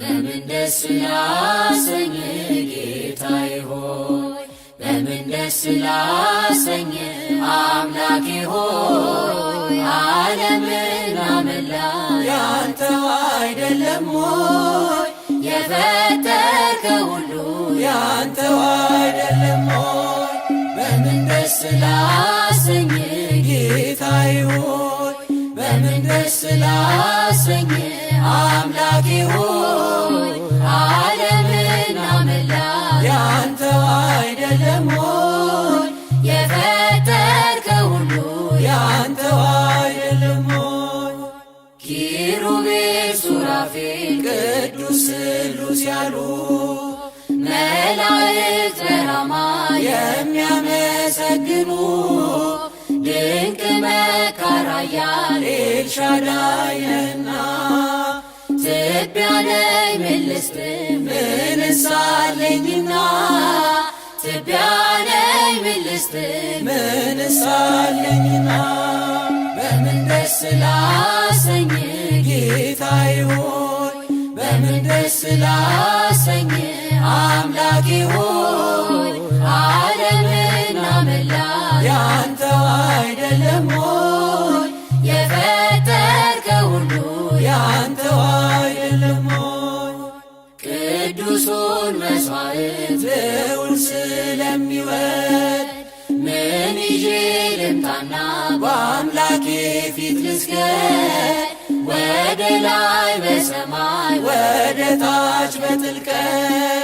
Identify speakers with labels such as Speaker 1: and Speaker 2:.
Speaker 1: በምን ደስ ላሰኝ ጌታዬ ሆይ በምን ደስ ላሰኝ አምላኬ ሆይ ዓለምና መላ ያንተው አይደለም ሆይ የፈጠርከው ሁሉ ያንተው አይደለም ሆይ በምን ደስ ላሰኝ ጌታዬ ሆይ በምን ደስ ላሰኝ አምላኬ ሆይ ዓለምና መላ ያንተው አይደለም ሆይ የፈጠርከው ሁሉ ያንተው አይደለም ሆይ ኪሩቤል ሱራፌል ቅዱስ ስሉስ ያሉ መላእክት በራማ የሚያመሰግኑ ድንቅ መካር ኃያል ኤልሻዳይ ነህና ትቢያ ነኝ ምን ልስጥ ምንስ አለኝና ትቢያ ነኝ ምን ልስጥ ምንስ አለኝና በምን ደስ ላሰኝ ጌታዬ ሆይ በምን ደስ ላሰኝ አምላኬ ሆይ ዓለምና መላ ያንተው አይደለም ሆይ የፈጠርከው ሁሉ ያንተው አይደለም ሆይ ቅዱሱን መሥዋዕት ልዑል ስለሚወድ ምን ይዤ ልምጣና በአምላኬ ፊት ልስገድ ወደ ላይ በሰማይ ወደ ታች በጥልቀት